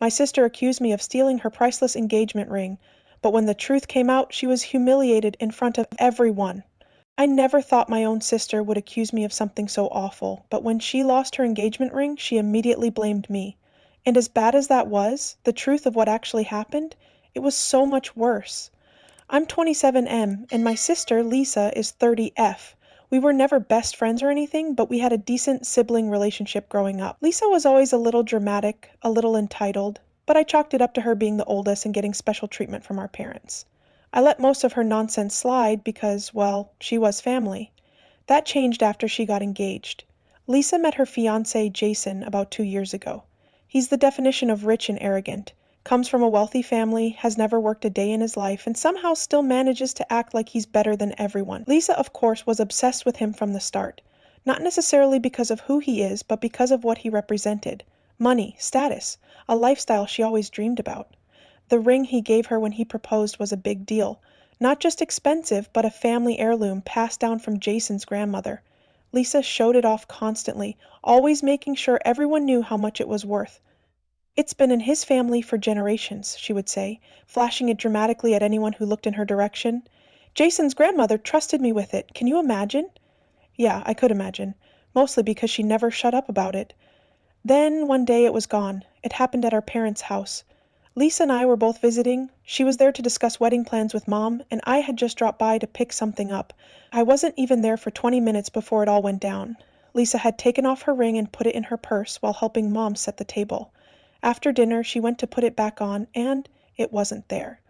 My sister accused me of stealing her priceless engagement ring, but when the truth came out, she was humiliated in front of everyone. I never thought my own sister would accuse me of something so awful, but when she lost her engagement ring, she immediately blamed me. And as bad as that was, the truth of what actually happened, it was so much worse. I'm 27M, and my sister, Lisa, is 30F. We were never best friends or anything, but we had a decent sibling relationship growing up. Lisa was always a little dramatic, a little entitled, but I chalked it up to her being the oldest and getting special treatment from our parents. I let most of her nonsense slide because, well, she was family. That changed after she got engaged. Lisa met her fiancé, Jason, about 2 years ago. He's the definition of rich and arrogant. Comes from a wealthy family, has never worked a day in his life, and somehow still manages to act like he's better than everyone. Lisa, of course, was obsessed with him from the start. Not necessarily because of who he is, but because of what he represented. Money, status, a lifestyle she always dreamed about. The ring he gave her when he proposed was a big deal. Not just expensive, but a family heirloom passed down from Jason's grandmother. Lisa showed it off constantly, always making sure everyone knew how much it was worth. "It's been in his family for generations," she would say, flashing it dramatically at anyone who looked in her direction. "Jason's grandmother trusted me with it. Can you imagine?" Yeah, I could imagine, mostly because she never shut up about it. Then, one day it was gone. It happened at our parents' house. Lisa and I were both visiting. She was there to discuss wedding plans with Mom, and I had just dropped by to pick something up. I wasn't even there for 20 minutes before it all went down. Lisa had taken off her ring and put it in her purse while helping Mom set the table. After dinner, she went to put it back on, and it wasn't there.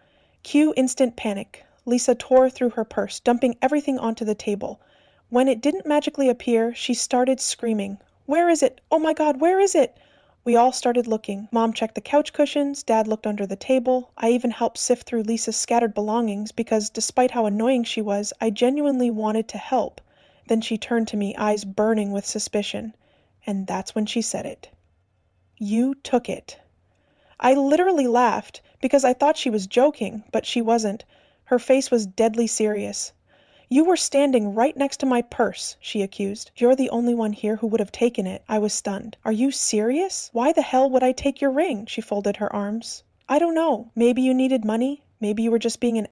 Cue instant panic. Lisa tore through her purse, dumping everything onto the table. When it didn't magically appear, she started screaming, "Where is it? Oh my God, where is it?" We all started looking. Mom checked the couch cushions, Dad looked under the table. I even helped sift through Lisa's scattered belongings because, despite how annoying she was, I genuinely wanted to help. Then she turned to me, eyes burning with suspicion. And that's when she said it. "You took it." I literally laughed because I thought she was joking, but she wasn't. Her face was deadly serious. "You were standing right next to my purse," she accused. "You're the only one here who would have taken it." I was stunned. "Are you serious? Why the hell would I take your ring?" She folded her arms. "I don't know. Maybe you needed money. Maybe you were just being an...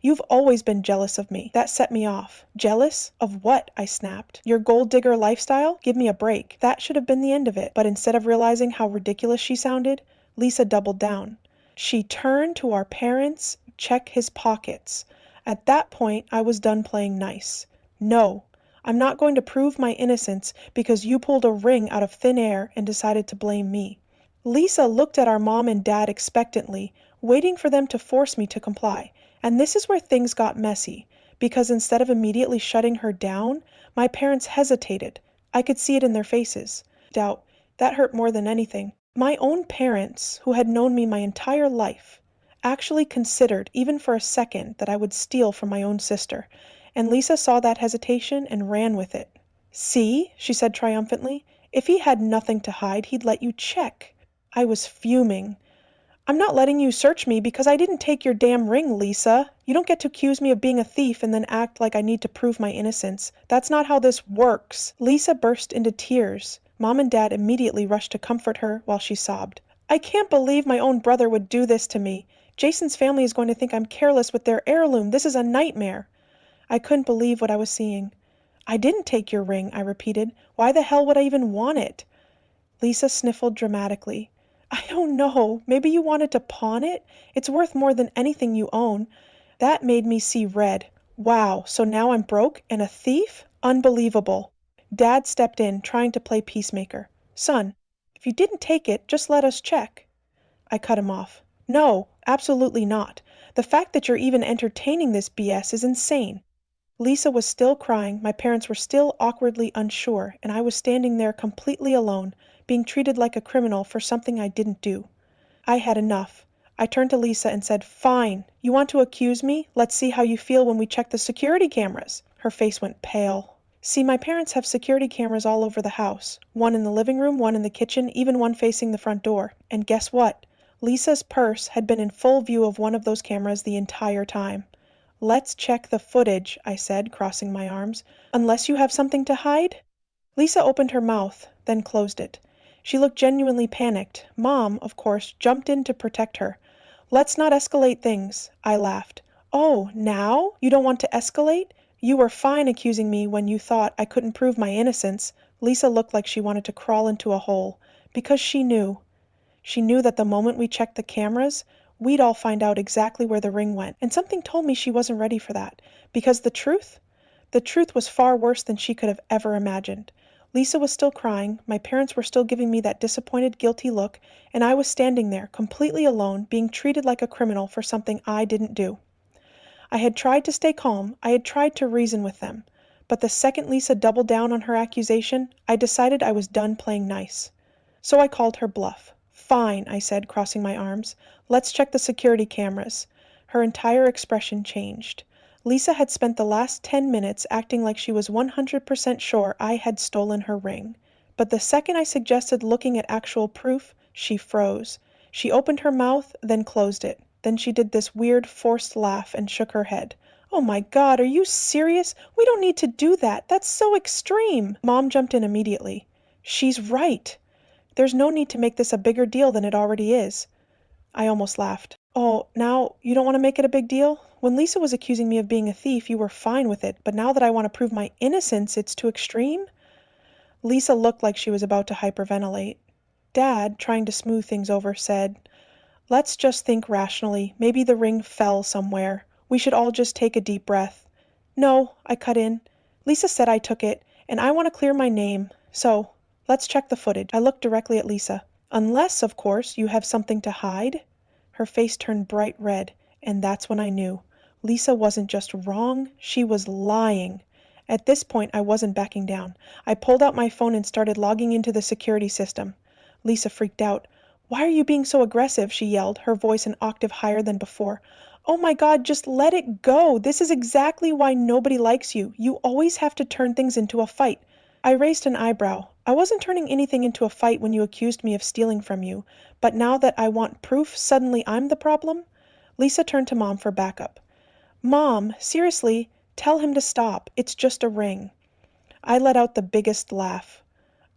You've always been jealous of me. That set me off." "Jealous? Of what?" I snapped. "Your gold digger lifestyle? Give me a break." That should have been the end of it, but instead of realizing how ridiculous she sounded, Lisa doubled down. She turned to our parents, "Check his pockets." At that point, I was done playing nice. No, I'm not going to prove my innocence because you pulled a ring out of thin air and decided to blame me. Lisa looked at our mom and dad expectantly, waiting for them to force me to comply. And this is where things got messy, because instead of immediately shutting her down, my parents hesitated. I could see it in their faces. Doubt. That hurt more than anything. My own parents, who had known me my entire life, actually considered, even for a second, that I would steal from my own sister. And Lisa saw that hesitation and ran with it. "See?" she said triumphantly. "If he had nothing to hide, he'd let you check." I was fuming. "I'm not letting you search me because I didn't take your damn ring, Lisa. You don't get to accuse me of being a thief and then act like I need to prove my innocence. That's not how this works." Lisa burst into tears. Mom and Dad immediately rushed to comfort her while she sobbed. "I can't believe my own brother would do this to me. Jason's family is going to think I'm careless with their heirloom. This is a nightmare." I couldn't believe what I was seeing. "I didn't take your ring," I repeated. "Why the hell would I even want it?" Lisa sniffled dramatically. "I don't know. Maybe you wanted to pawn it? It's worth more than anything you own." That made me see red. Wow, so now I'm broke and a thief? Unbelievable. Dad stepped in, trying to play peacemaker. "Son, if you didn't take it, just let us check." I cut him off. "No, absolutely not. The fact that you're even entertaining this BS is insane." Lisa was still crying, my parents were still awkwardly unsure, and I was standing there completely alone, being treated like a criminal for something I didn't do. I had enough. I turned to Lisa and said, "Fine. You want to accuse me? Let's see how you feel when we check the security cameras." Her face went pale. See, my parents have security cameras all over the house. One in the living room, one in the kitchen, even one facing the front door. And guess what? Lisa's purse had been in full view of one of those cameras the entire time. "Let's check the footage," I said, crossing my arms. "Unless you have something to hide?" Lisa opened her mouth, then closed it. She looked genuinely panicked. Mom, of course, jumped in to protect her. "Let's not escalate things," I laughed. "Oh, now? You don't want to escalate? You were fine accusing me when you thought I couldn't prove my innocence." Lisa looked like she wanted to crawl into a hole. Because she knew. She knew that the moment we checked the cameras, we'd all find out exactly where the ring went. And something told me she wasn't ready for that. Because the truth was far worse than she could have ever imagined. Lisa was still crying, my parents were still giving me that disappointed, guilty look, and I was standing there, completely alone, being treated like a criminal for something I didn't do. I had tried to stay calm, I had tried to reason with them, but the second Lisa doubled down on her accusation, I decided I was done playing nice. So I called her bluff. "Fine," I said, crossing my arms. "Let's check the security cameras." Her entire expression changed. Lisa had spent the last 10 minutes acting like she was 100% sure I had stolen her ring. But the second I suggested looking at actual proof, she froze. She opened her mouth, then closed it. Then she did this weird, forced laugh and shook her head. "Oh my God, are you serious? We don't need to do that. That's so extreme." Mom jumped in immediately. "She's right. There's no need to make this a bigger deal than it already is." I almost laughed. "Oh, now you don't want to make it a big deal? When Lisa was accusing me of being a thief, you were fine with it, but now that I want to prove my innocence, it's too extreme?" Lisa looked like she was about to hyperventilate. Dad, trying to smooth things over, said, "Let's just think rationally. Maybe the ring fell somewhere. We should all just take a deep breath." "No," I cut in. "Lisa said I took it, and I want to clear my name. So, let's check the footage." I looked directly at Lisa. "Unless, of course, you have something to hide?" Her face turned bright red, and that's when I knew. Lisa wasn't just wrong, she was lying. At this point, I wasn't backing down. I pulled out my phone and started logging into the security system. Lisa freaked out. "Why are you being so aggressive?" she yelled, her voice an octave higher than before. "Oh my God, just let it go. This is exactly why nobody likes you. You always have to turn things into a fight." I raised an eyebrow. "I wasn't turning anything into a fight when you accused me of stealing from you, but now that I want proof, suddenly I'm the problem?" Lisa turned to Mom for backup. "Mom, seriously, tell him to stop. It's just a ring." I let out the biggest laugh.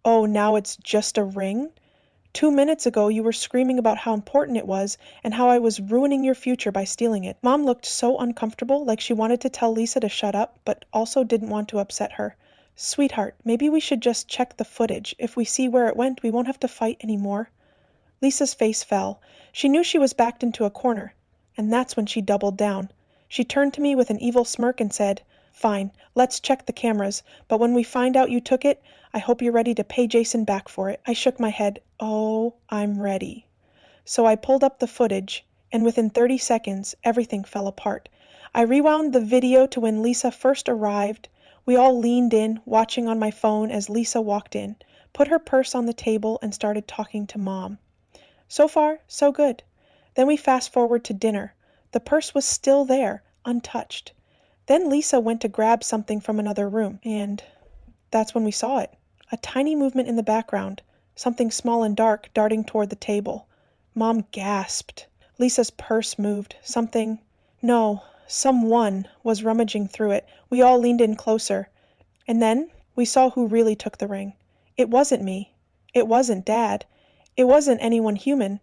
"Oh, now it's just a ring? 2 minutes ago you were screaming about how important it was and how I was ruining your future by stealing it." Mom looked so uncomfortable, like she wanted to tell Lisa to shut up, but also didn't want to upset her. "Sweetheart, maybe we should just check the footage. If we see where it went, we won't have to fight anymore." Lisa's face fell. She knew she was backed into a corner, and that's when she doubled down. She turned to me with an evil smirk and said, "Fine, let's check the cameras, but when we find out you took it, I hope you're ready to pay Jason back for it." I shook my head. "Oh, I'm ready." So I pulled up the footage, and within 30 seconds, everything fell apart. I rewound the video to when Lisa first arrived. We all leaned in, watching on my phone as Lisa walked in, put her purse on the table, and started talking to Mom. So far, so good. Then we fast forward to dinner. The purse was still there, untouched. Then Lisa went to grab something from another room, and that's when we saw it. A tiny movement in the background, something small and dark darting toward the table. Mom gasped. Lisa's purse moved. Someone was rummaging through it. We all leaned in closer. And then we saw who really took the ring. It wasn't me. It wasn't Dad. It wasn't anyone human.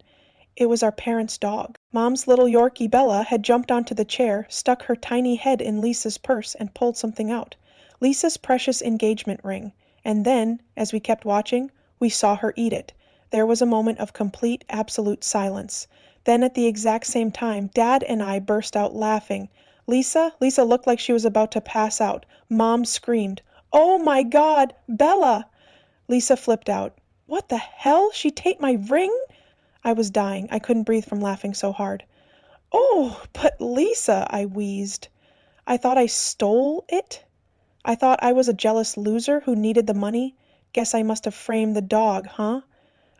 It was our parents' dog. Mom's little Yorkie Bella had jumped onto the chair, stuck her tiny head in Lisa's purse, and pulled something out. Lisa's precious engagement ring. And then, as we kept watching, we saw her eat it. There was a moment of complete, absolute silence. Then at the exact same time, Dad and I burst out laughing. Lisa looked like she was about to pass out. Mom screamed, "Oh my God, Bella!" Lisa flipped out. "What the hell? She take my ring?" I was dying. I couldn't breathe from laughing so hard. "Oh, but Lisa," I wheezed. "I thought I stole it? I thought I was a jealous loser who needed the money? Guess I must have framed the dog, huh?"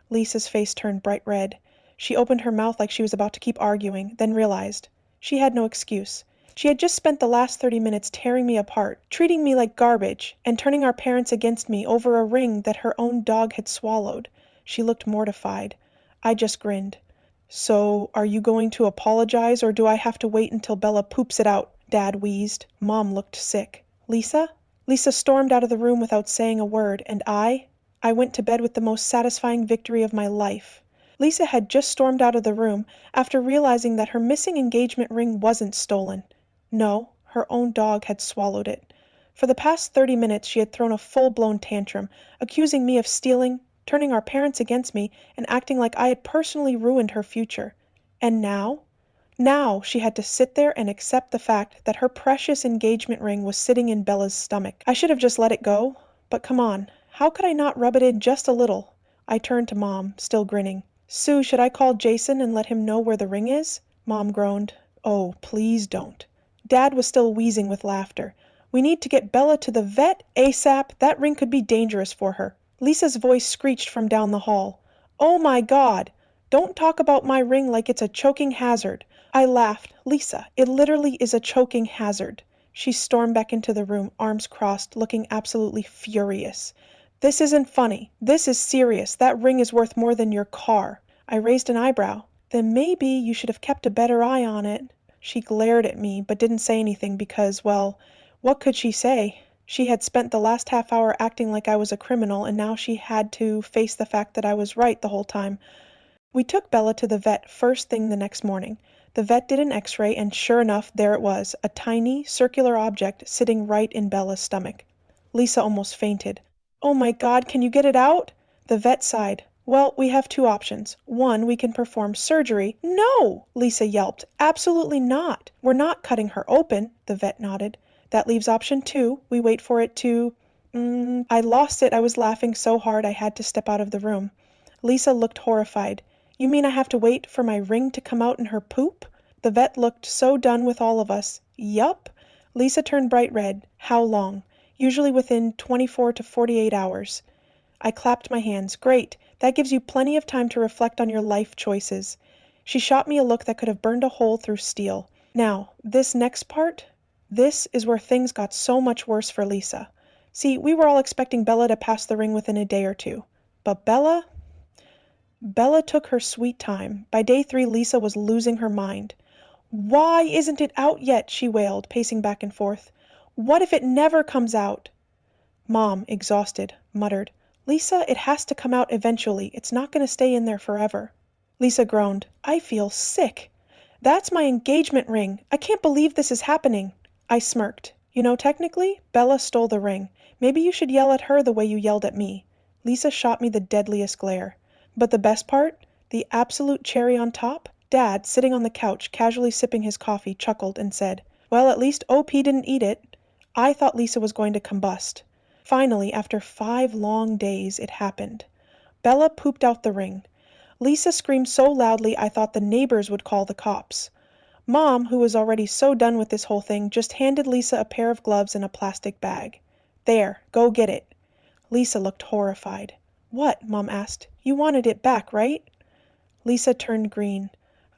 Lisa's face turned bright red. She opened her mouth like she was about to keep arguing, then realized. She had no excuse. She had just spent the last 30 minutes tearing me apart, treating me like garbage, and turning our parents against me over a ring that her own dog had swallowed. She looked mortified. I just grinned. "So, are you going to apologize, or do I have to wait until Bella poops it out?" Dad wheezed. Mom looked sick. "Lisa?" Lisa stormed out of the room without saying a word, and I I went to bed with the most satisfying victory of my life. Lisa had just stormed out of the room after realizing that her missing engagement ring wasn't stolen. No, her own dog had swallowed it. For the past 30 minutes she had thrown a full-blown tantrum, accusing me of stealing, turning our parents against me, and acting like I had personally ruined her future. And now? Now she had to sit there and accept the fact that her precious engagement ring was sitting in Bella's stomach. I should have just let it go, but come on, how could I not rub it in just a little? I turned to Mom, still grinning. Sue, should I call Jason and let him know where the ring is? Mom groaned. Oh, please don't. Dad was still wheezing with laughter. We need to get Bella to the vet ASAP. That ring could be dangerous for her. Lisa's voice screeched from down the hall. Oh my God! Don't talk about my ring like it's a choking hazard. I laughed. Lisa, it literally is a choking hazard. She stormed back into the room, arms crossed, looking absolutely furious. This isn't funny. This is serious. That ring is worth more than your car. I raised an eyebrow. Then maybe you should have kept a better eye on it. She glared at me, but didn't say anything because, well, what could she say? She had spent the last half hour acting like I was a criminal, and now she had to face the fact that I was right the whole time. We took Bella to the vet first thing the next morning. The vet did an x-ray, and sure enough, there it was, a tiny, circular object sitting right in Bella's stomach. Lisa almost fainted. Oh my God, can you get it out? The vet sighed. Well, we have two options. One, we can perform surgery. No! Lisa yelped. Absolutely not. We're not cutting her open, the vet nodded. That leaves option two. We wait for it to... I lost it. I was laughing so hard I had to step out of the room. Lisa looked horrified. You mean I have to wait for my ring to come out in her poop? The vet looked so done with all of us. Yup. Lisa turned bright red. How long? Usually within 24 to 48 hours. I clapped my hands. Great. That gives you plenty of time to reflect on your life choices. She shot me a look that could have burned a hole through steel. Now, this next part, this is where things got so much worse for Lisa. See, we were all expecting Bella to pass the ring within a day or two. But Bella took her sweet time. By day 3, Lisa was losing her mind. Why isn't it out yet? She wailed, pacing back and forth. What if it never comes out? Mom, exhausted, muttered, Lisa, it has to come out eventually. It's not going to stay in there forever. Lisa groaned. I feel sick. That's my engagement ring. I can't believe this is happening. I smirked. You know, technically, Bella stole the ring. Maybe you should yell at her the way you yelled at me. Lisa shot me the deadliest glare. But the best part, the absolute cherry on top, Dad, sitting on the couch, casually sipping his coffee, chuckled and said, Well, at least OP didn't eat it. I thought Lisa was going to combust. Finally, after 5 long days, it happened. Bella pooped out the ring. Lisa screamed so loudly I thought the neighbors would call the cops. Mom, who was already so done with this whole thing, just handed Lisa a pair of gloves and a plastic bag. There, go get it. Lisa looked horrified. What? Mom asked. You wanted it back, right? Lisa turned green.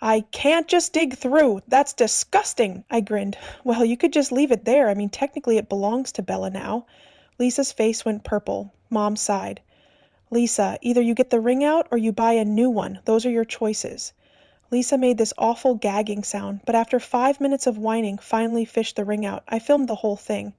I can't just dig through. That's disgusting. I grinned. Well, you could just leave it there. I mean, technically it belongs to Bella now. Lisa's face went purple. Mom sighed. Lisa, either you get the ring out or you buy a new one. Those are your choices. Lisa made this awful gagging sound, but after 5 minutes of whining, finally fished the ring out. I filmed the whole thing.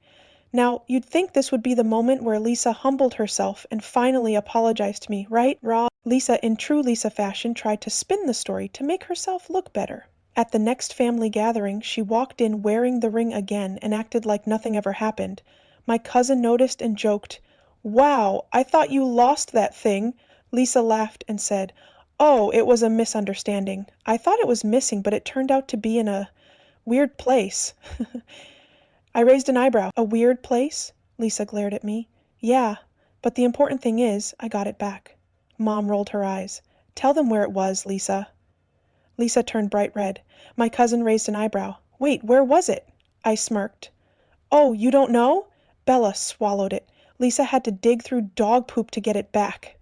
Now, you'd think this would be the moment where Lisa humbled herself and finally apologized to me, right, Rob? Lisa, in true Lisa fashion, tried to spin the story to make herself look better. At the next family gathering, she walked in wearing the ring again and acted like nothing ever happened. My cousin noticed and joked, Wow, I thought you lost that thing. Lisa laughed and said, Oh, it was a misunderstanding. I thought it was missing, but it turned out to be in a weird place. I raised an eyebrow. A weird place? Lisa glared at me. Yeah, but the important thing is, I got it back. Mom rolled her eyes. Tell them where it was, Lisa. Lisa turned bright red. My cousin raised an eyebrow. Wait, where was it? I smirked. Oh, you don't know? Bella swallowed it. Lisa had to dig through dog poop to get it back.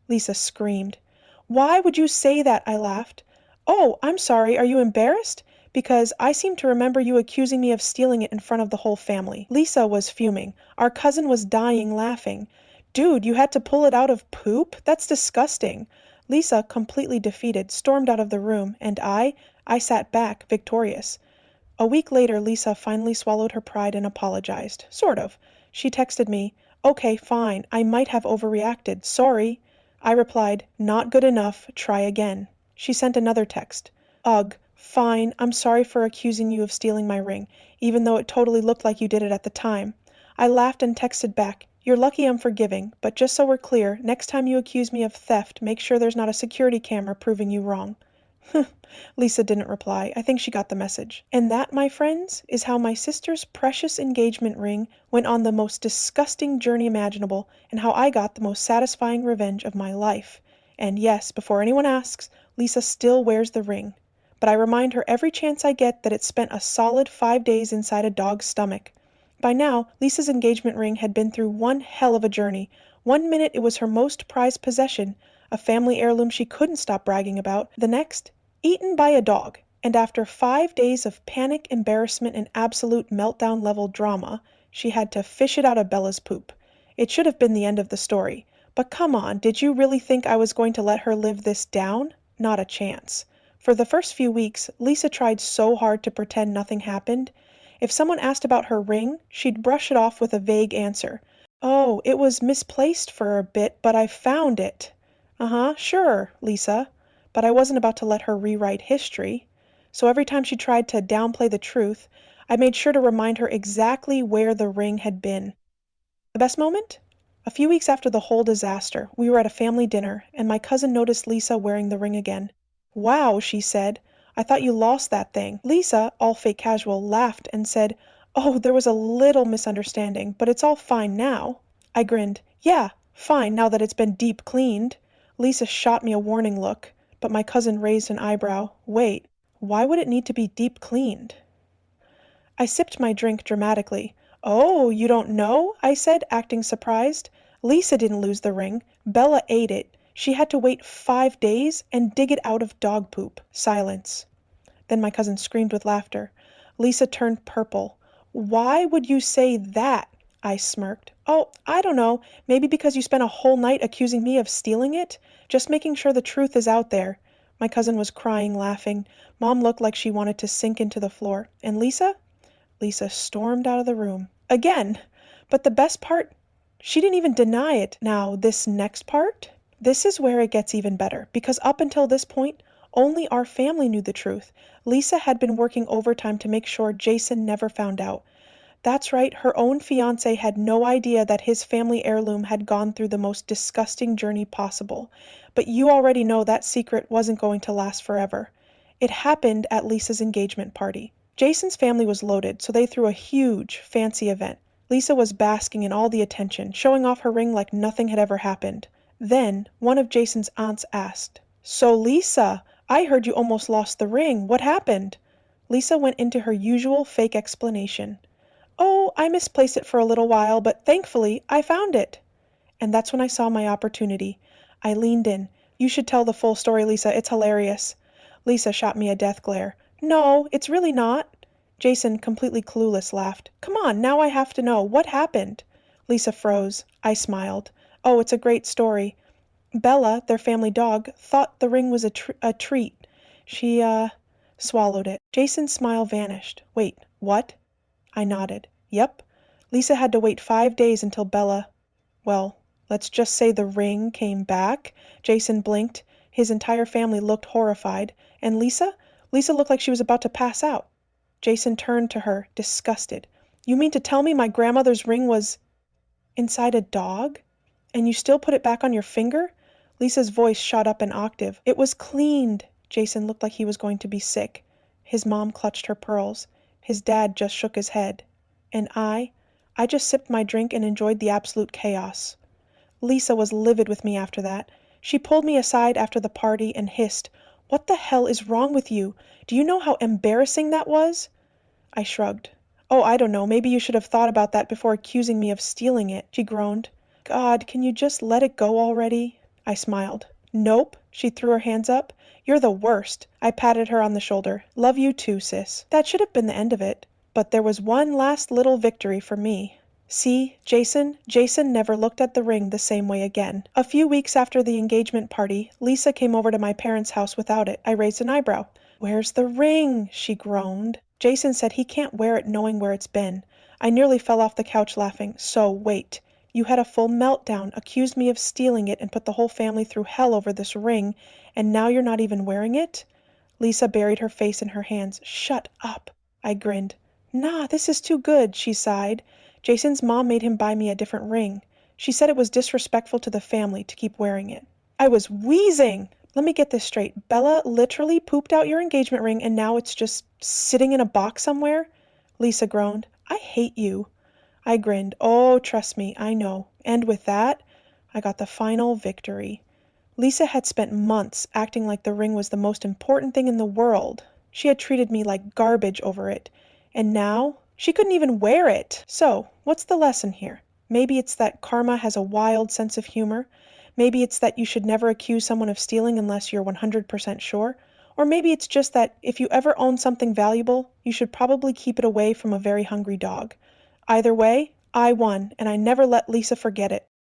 Lisa screamed. Why would you say that? I laughed. Oh, I'm sorry. Are you embarrassed? Because I seem to remember you accusing me of stealing it in front of the whole family. Lisa was fuming. Our cousin was dying laughing. Dude, you had to pull it out of poop? That's disgusting. Lisa, completely defeated, stormed out of the room, and I sat back, victorious. A week later, Lisa finally swallowed her pride and apologized. Sort of. She texted me, Okay, fine, I might have overreacted. Sorry. I replied, not good enough, try again. She sent another text. Ugh, fine, I'm sorry for accusing you of stealing my ring, even though it totally looked like you did it at the time. I laughed and texted back, you're lucky I'm forgiving, but just so we're clear, next time you accuse me of theft, make sure there's not a security camera proving you wrong. Lisa didn't reply. I think she got the message. And that, my friends, is how my sister's precious engagement ring went on the most disgusting journey imaginable, and how I got the most satisfying revenge of my life. And yes, before anyone asks, Lisa still wears the ring. But I remind her every chance I get that it spent a solid 5 days inside a dog's stomach. By now, Lisa's engagement ring had been through one hell of a journey. One minute it was her most prized possession, a family heirloom she couldn't stop bragging about. The next, eaten by a dog, and after 5 days of panic, embarrassment, and absolute meltdown-level drama, she had to fish it out of Bella's poop. It should have been the end of the story. But come on, did you really think I was going to let her live this down? Not a chance. For the first few weeks, Lisa tried so hard to pretend nothing happened. If someone asked about her ring, she'd brush it off with a vague answer. Oh, it was misplaced for a bit, but I found it. Sure, Lisa. But I wasn't about to let her rewrite history. So every time she tried to downplay the truth, I made sure to remind her exactly where the ring had been. The best moment? A few weeks after the whole disaster, we were at a family dinner, and my cousin noticed Lisa wearing the ring again. Wow, she said. I thought you lost that thing. Lisa, all fake casual, laughed and said, oh, there was a little misunderstanding, but it's all fine now. I grinned. Yeah, fine now that it's been deep cleaned. Lisa shot me a warning look. But my cousin raised an eyebrow. Wait, why would it need to be deep cleaned? I sipped my drink dramatically. Oh, you don't know? I said, acting surprised. Lisa didn't lose the ring. Bella ate it. She had to wait 5 days and dig it out of dog poop. Silence. Then my cousin screamed with laughter. Lisa turned purple. Why would you say that? I smirked. Oh, I don't know. Maybe because you spent a whole night accusing me of stealing it? Just making sure the truth is out there. My cousin was crying, laughing. Mom looked like she wanted to sink into the floor. And Lisa? Lisa stormed out of the room. Again! But the best part? She didn't even deny it. Now, this next part? This is where it gets even better, because up until this point, only our family knew the truth. Lisa had been working overtime to make sure Jason never found out. That's right, her own fiancé had no idea that his family heirloom had gone through the most disgusting journey possible. But you already know that secret wasn't going to last forever. It happened at Lisa's engagement party. Jason's family was loaded, so they threw a huge, fancy event. Lisa was basking in all the attention, showing off her ring like nothing had ever happened. Then, one of Jason's aunts asked, So Lisa, I heard you almost lost the ring. What happened? Lisa went into her usual fake explanation. Oh, I misplaced it for a little while, but thankfully I found it. And that's when I saw my opportunity. I leaned in. You should tell the full story, Lisa. It's hilarious. Lisa shot me a death glare. No, it's really not. Jason, completely clueless, laughed. Come on, now I have to know. What happened? Lisa froze. I smiled. Oh, it's a great story. Bella, their family dog, thought the ring was a treat. She, swallowed it. Jason's smile vanished. Wait, what? I nodded. Yep. Lisa had to wait 5 days until Bella, well, let's just say the ring came back. Jason blinked. His entire family looked horrified. And Lisa? Lisa looked like she was about to pass out. Jason turned to her, disgusted. You mean to tell me my grandmother's ring was inside a dog? And you still put it back on your finger? Lisa's voice shot up an octave. It was cleaned. Jason looked like he was going to be sick. His mom clutched her pearls. His dad just shook his head. And I just sipped my drink and enjoyed the absolute chaos. Lisa was livid with me after that. She pulled me aside after the party and hissed, What the hell is wrong with you? Do you know how embarrassing that was? I shrugged. Oh, I don't know. Maybe you should have thought about that before accusing me of stealing it, she groaned. God, can you just let it go already? I smiled. Nope. She threw her hands up. You're the worst. I patted her on the shoulder. Love you too, sis. That should have been the end of it. But there was one last little victory for me. See, Jason never looked at the ring the same way again. A few weeks after the engagement party, Lisa came over to my parents' house without it. I raised an eyebrow. Where's the ring? She groaned. Jason said he can't wear it knowing where it's been. I nearly fell off the couch laughing. So, wait. You had a full meltdown, accused me of stealing it, and put the whole family through hell over this ring, and now you're not even wearing it?" Lisa buried her face in her hands. "Shut up," I grinned. "Nah, this is too good," she sighed. "Jason's mom made him buy me a different ring. She said it was disrespectful to the family to keep wearing it." I was wheezing. "Let me get this straight. Bella literally pooped out your engagement ring and now it's just sitting in a box somewhere?" Lisa groaned. "I hate you." I grinned. "Oh, trust me, I know." And with that, I got the final victory. Lisa had spent months acting like the ring was the most important thing in the world. She had treated me like garbage over it. And now, she couldn't even wear it. So, what's the lesson here? Maybe it's that karma has a wild sense of humor. Maybe it's that you should never accuse someone of stealing unless you're 100% sure. Or maybe it's just that if you ever own something valuable, you should probably keep it away from a very hungry dog. Either way, I won, and I never let Lisa forget it.